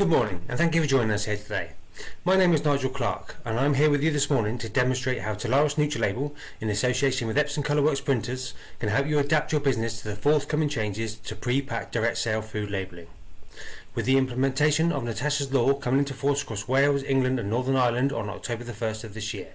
Good morning and thank you for joining us here today. My name is Nigel Clark and I'm here with you this morning to demonstrate how Tolarus NutriLabel, in association with Epson Colourworks printers, can help you adapt your business to the forthcoming changes to pre-packed direct sale food labelling. With the implementation of Natashas Law coming into force across Wales, England and Northern Ireland on October the 1st of this year.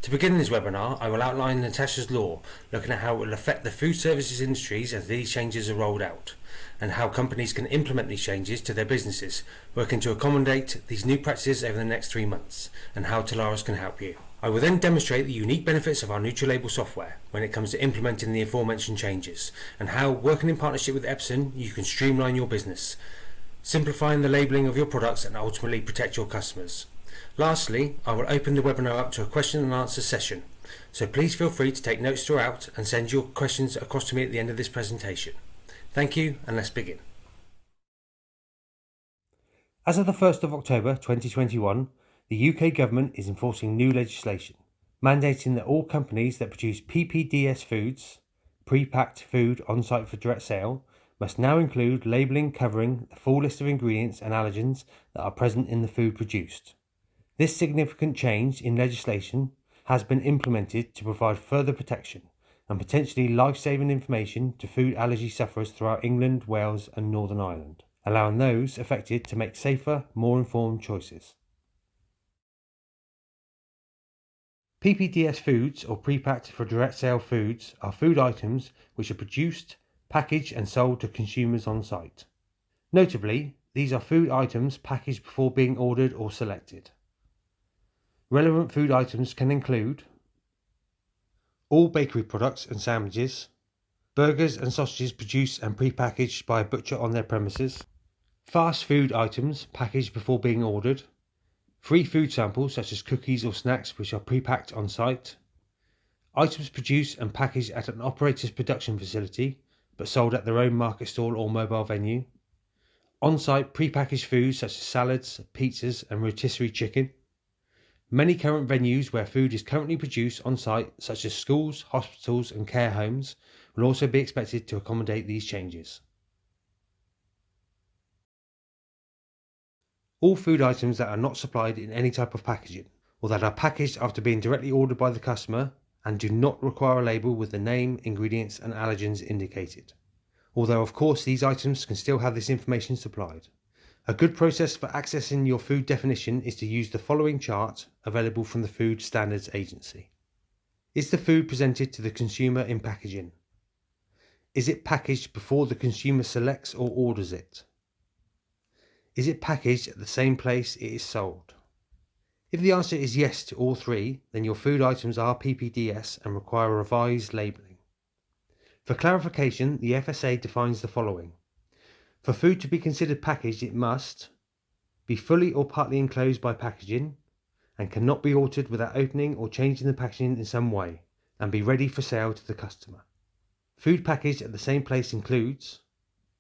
To begin this webinar, I will outline Natashas Law, looking at how it will affect the food services industries as these changes are rolled out, and how companies can implement these changes to their businesses, working to accommodate these new practices over the next 3 months, and how Tolarus can help you. I will then demonstrate the unique benefits of our NutriLabel software when it comes to implementing the aforementioned changes, and how, working in partnership with Epson, you can streamline your business, simplifying the labelling of your products and ultimately protect your customers. Lastly, I will open the webinar up to a question and answer session, so please feel free to take notes throughout and send your questions across to me at the end of this presentation. Thank you, and let's begin. As of the 1st of October 2021, the UK government is enforcing new legislation, mandating that all companies that produce PDS Foods, pre-packed food on-site for direct sale, must now include labelling covering the full list of ingredients and allergens that are present in the food produced. This significant change in legislation has been implemented to provide further protection and potentially life-saving information to food allergy sufferers throughout England, Wales and Northern Ireland, allowing those affected to make safer, more informed choices. PDS Foods, or pre-packed for direct sale foods, are food items which are produced, packaged and sold to consumers on site. Notably, these are food items packaged before being ordered or selected. Relevant food items can include all bakery products and sandwiches, burgers and sausages produced and pre-packaged by a butcher on their premises, fast food items packaged before being ordered, free food samples such as cookies or snacks which are pre-packed on site, items produced and packaged at an operator's production facility but sold at their own market stall or mobile venue, on-site pre-packaged foods such as salads, pizzas and rotisserie chicken. Many current venues where food is currently produced on site, such as schools, hospitals and care homes, will also be expected to accommodate these changes. All food items that are not supplied in any type of packaging, or that are packaged after being directly ordered by the customer and do not require a label with the name, ingredients and allergens indicated. Although of course these items can still have this information supplied. A good process for accessing your food definition is to use the following chart available from the Food Standards Agency. Is the food presented to the consumer in packaging? Is it packaged before the consumer selects or orders it? Is it packaged at the same place it is sold? If the answer is yes to all three, then your food items are PDS and require revised labelling. For clarification, the FSA defines the following. For food to be considered packaged, it must be fully or partly enclosed by packaging and cannot be altered without opening or changing the packaging in some way, and be ready for sale to the customer. Food packaged at the same place includes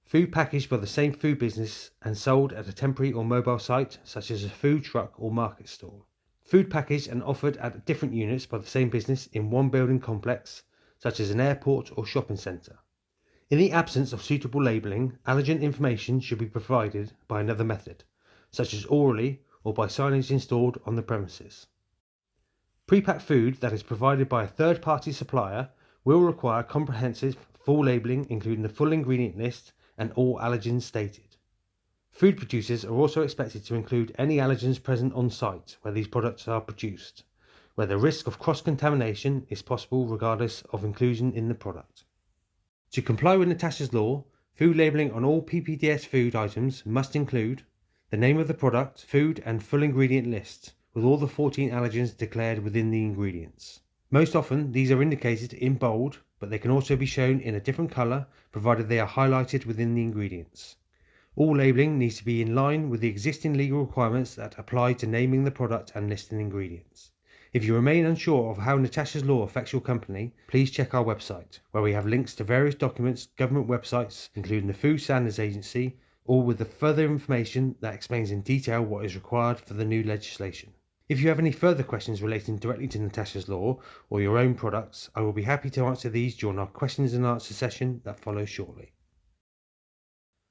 food packaged by the same food business and sold at a temporary or mobile site such as a food truck or market stall. Food packaged and offered at different units by the same business in one building complex such as an airport or shopping centre. In the absence of suitable labelling, allergen information should be provided by another method, such as orally or by signage installed on the premises. Pre-packed food that is provided by a third-party supplier will require comprehensive full labelling including the full ingredient list and all allergens stated. Food producers are also expected to include any allergens present on site where these products are produced, where the risk of cross-contamination is possible regardless of inclusion in the product. To comply with Natashas Law, food labelling on all PDS food items must include the name of the product, food and full ingredient list, with all the 14 allergens declared within the ingredients. Most often these are indicated in bold, but they can also be shown in a different colour provided they are highlighted within the ingredients. All labelling needs to be in line with the existing legal requirements that apply to naming the product and listing ingredients. If you remain unsure of how Natashas Law affects your company, please check our website, where we have links to various documents, government websites, including the Food Standards Agency, all with the further information that explains in detail what is required for the new legislation. If you have any further questions relating directly to Natashas Law or your own products, I will be happy to answer these during our questions and answer session that follows shortly.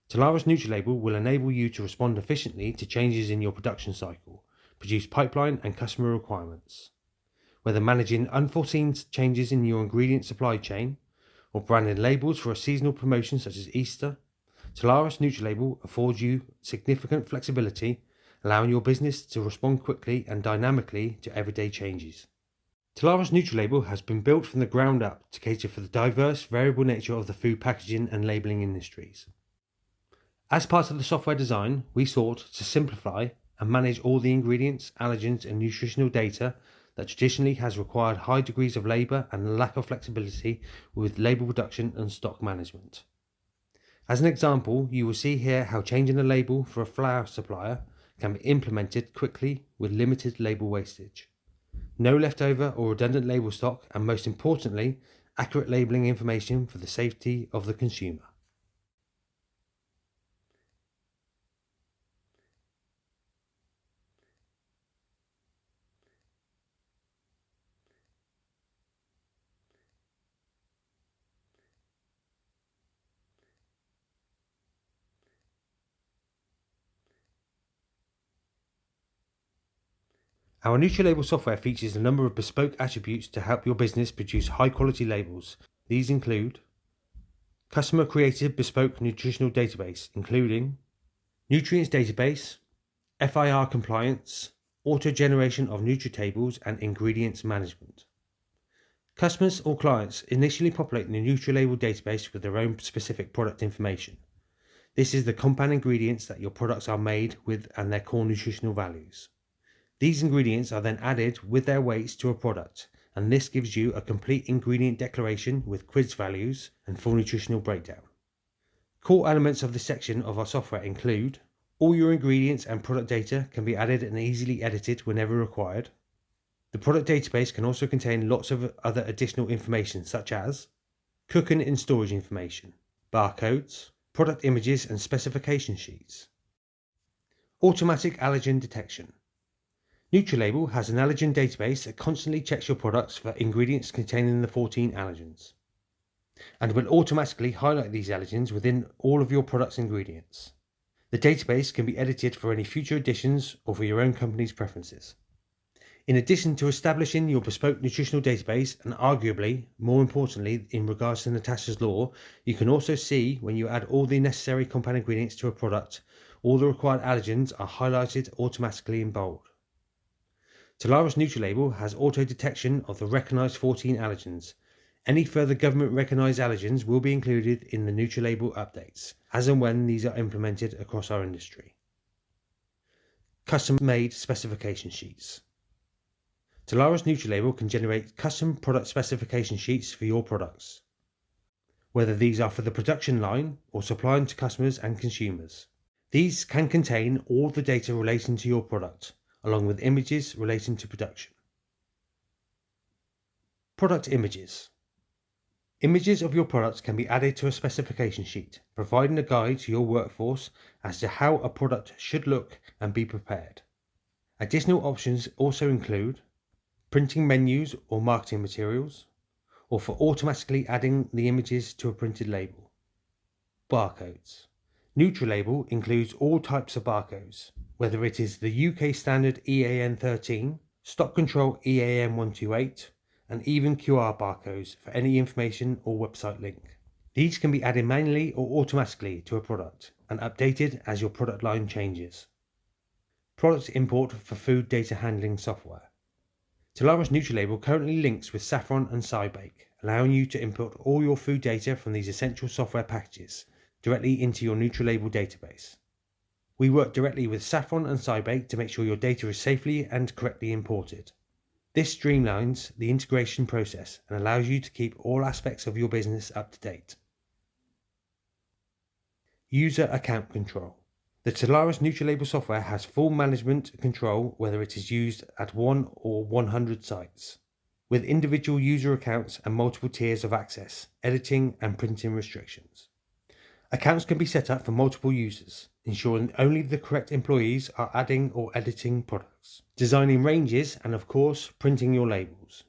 Tolarus NutriLabel will enable you to respond efficiently to changes in your production cycle, produce pipeline and customer requirements. Whether managing unforeseen changes in your ingredient supply chain or branding labels for a seasonal promotion such as Easter, Tolarus NutriLabel affords you significant flexibility, allowing your business to respond quickly and dynamically to everyday changes. Tolarus NutriLabel has been built from the ground up to cater for the diverse, variable nature of the food packaging and labelling industries. As part of the software design, we sought to simplify and manage all the ingredients, allergens, and nutritional data that traditionally has required high degrees of labour and lack of flexibility with label production and stock management. As an example, you will see here how changing a label for a flour supplier can be implemented quickly with limited label wastage. No leftover or redundant label stock, and most importantly, accurate labelling information for the safety of the consumer. Our NutriLabel software features a number of bespoke attributes to help your business produce high-quality labels. These include customer-created bespoke nutritional database, including nutrients database, FIR compliance, auto-generation of NutriTables, and ingredients management. Customers or clients initially populate the NutriLabel database with their own specific product information. This is the compound ingredients that your products are made with and their core nutritional values. These ingredients are then added with their weights to a product, and this gives you a complete ingredient declaration with quiz values and full nutritional breakdown. Core elements of this section of our software include all your ingredients and product data can be added and easily edited whenever required. The product database can also contain lots of other additional information such as cooking and storage information, barcodes, product images and specification sheets. Automatic allergen detection. NutriLabel has an allergen database that constantly checks your products for ingredients containing the 14 allergens, and will automatically highlight these allergens within all of your product's ingredients. The database can be edited for any future additions or for your own company's preferences. In addition to establishing your bespoke nutritional database, and arguably, more importantly, in regards to Natashas Law, you can also see when you add all the necessary compound ingredients to a product, all the required allergens are highlighted automatically in bold. Tolarus NutriLabel has auto-detection of the recognised 14 allergens. Any further government-recognised allergens will be included in the NutriLabel updates, as and when these are implemented across our industry. Custom-made specification sheets. Tolarus NutriLabel can generate custom product specification sheets for your products, whether these are for the production line or supplying to customers and consumers. These can contain all the data relating to your product, along with images relating to production. Product images. Images of your products can be added to a specification sheet, providing a guide to your workforce as to how a product should look and be prepared. Additional options also include printing menus or marketing materials, or for automatically adding the images to a printed label. Barcodes. NutriLabel includes all types of barcodes, whether it is the UK standard EAN 13, stock control EAN 128, and even QR barcodes for any information or website link. These can be added manually or automatically to a product and updated as your product line changes. Product import for food data handling software. Tolarus NutriLabel currently links with Saffron and SciBake, allowing you to import all your food data from these essential software packages directly into your NutriLabel database. We work directly with Saffron and SciBake to make sure your data is safely and correctly imported. This streamlines the integration process and allows you to keep all aspects of your business up to date. User account control. The Tolarus NutriLabel software has full management control whether it is used at 1 or 100 sites, with individual user accounts and multiple tiers of access, editing and printing restrictions. Accounts can be set up for multiple users, ensuring only the correct employees are adding or editing products, designing ranges, and of course, printing your labels.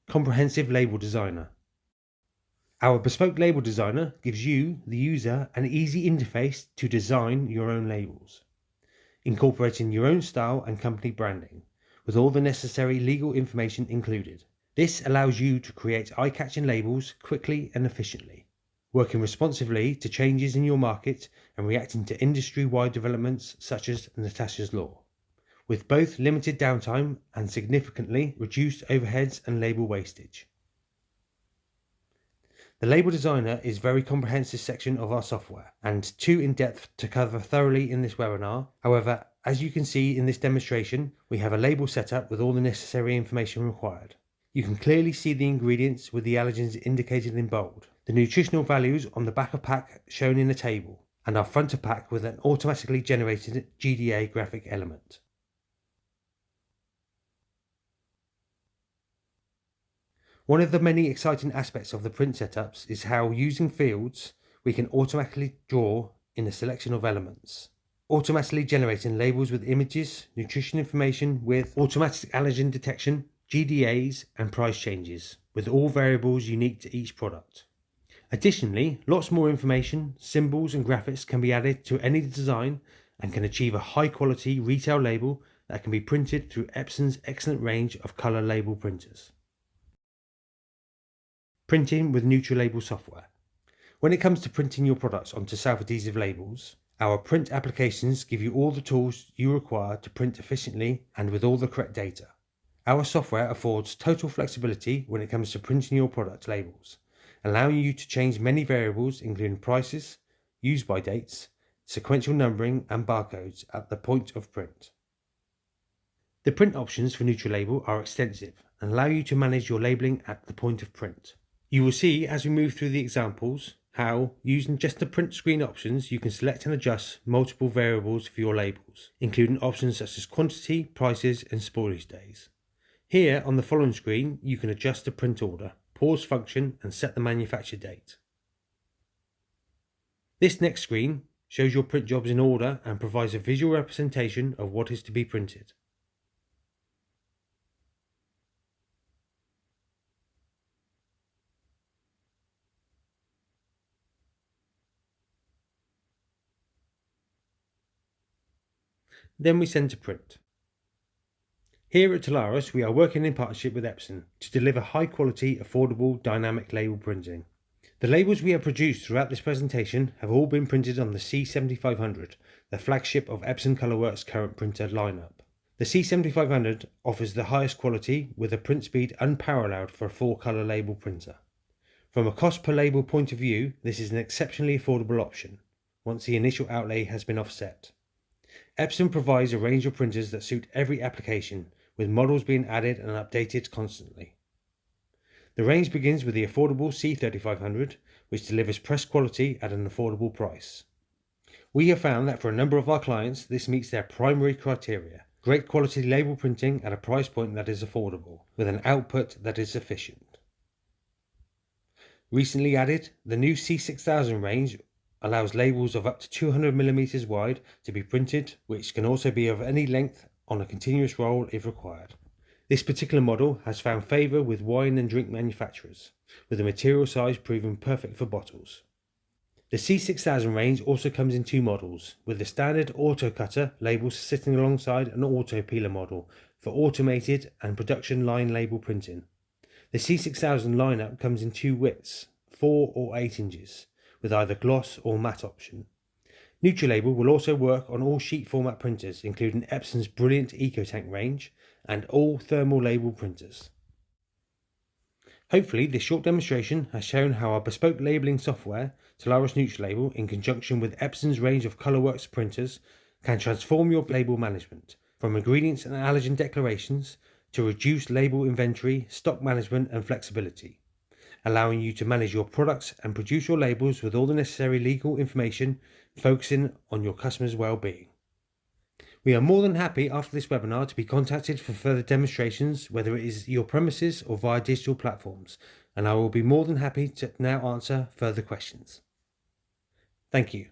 Comprehensive Label Designer. Our Bespoke Label Designer gives you, the user, an easy interface to design your own labels, incorporating your own style and company branding, with all the necessary legal information included. This allows you to create eye-catching labels quickly and efficiently, working responsively to changes in your market and reacting to industry-wide developments such as Natashas Law, with both limited downtime and significantly reduced overheads and label wastage. The Label Designer is a very comprehensive section of our software and too in-depth to cover thoroughly in this webinar. However, as you can see in this demonstration, we have a label set up with all the necessary information required. You can clearly see the ingredients with the allergens indicated in bold, the nutritional values on the back of pack shown in a table, and our front of pack with an automatically generated GDA graphic element. One of the many exciting aspects of the print setups is how, using fields, we can automatically draw in a selection of elements, automatically generating labels with images, nutrition information with automatic allergen detection, GDAs and price changes, with all variables unique to each product. Additionally, lots more information, symbols and graphics can be added to any design and can achieve a high quality retail label that can be printed through Epson's excellent range of colour label printers. Printing with NutriLabel software. When it comes to printing your products onto self-adhesive labels, our print applications give you all the tools you require to print efficiently and with all the correct data. Our software affords total flexibility when it comes to printing your product labels, allowing you to change many variables including prices, use by dates, sequential numbering and barcodes at the point of print. The print options for NutriLabel are extensive and allow you to manage your labelling at the point of print. You will see as we move through the examples how, using just the print screen options, you can select and adjust multiple variables for your labels, including options such as quantity, prices and spoilage days. Here on the following screen you can adjust the print order, pause function and set the manufacture date. This next screen shows your print jobs in order and provides a visual representation of what is to be printed. Then we send to print. Here at Tolarus we are working in partnership with Epson to deliver high quality, affordable, dynamic label printing. The labels we have produced throughout this presentation have all been printed on the C7500, the flagship of Epson Colourworks' current printer lineup. The C7500 offers the highest quality with a print speed unparalleled for a 4-colour label printer. From a cost per label point of view, this is an exceptionally affordable option, once the initial outlay has been offset. Epson provides a range of printers that suit every application, with models being added and updated constantly. The range begins with the affordable C3500, which delivers press quality at an affordable price. We have found that for a number of our clients this meets their primary criteria: great quality label printing at a price point that is affordable, with an output that is efficient. Recently added, the new C6000 range allows labels of up to 200mm wide to be printed, which can also be of any length on a continuous roll if required. This particular model has found favour with wine and drink manufacturers, with the material size proving perfect for bottles. The C6000 range also comes in 2 models, with the standard auto cutter labels sitting alongside an auto peeler model for automated and production line label printing. The C6000 lineup comes in 2 widths, 4 or 8 inches, with either gloss or matte option. NutriLabel will also work on all sheet format printers, including Epson's brilliant EcoTank range and all thermal label printers. Hopefully this short demonstration has shown how our bespoke labelling software, Tolarus NutriLabel, in conjunction with Epson's range of Colourworks printers, can transform your label management, from ingredients and allergen declarations to reduced label inventory, stock management and flexibility, allowing you to manage your products and produce your labels with all the necessary legal information, focusing on your customers' well-being. We are more than happy after this webinar to be contacted for further demonstrations, whether it is your premises or via digital platforms, and I will be more than happy to now answer further questions. Thank you.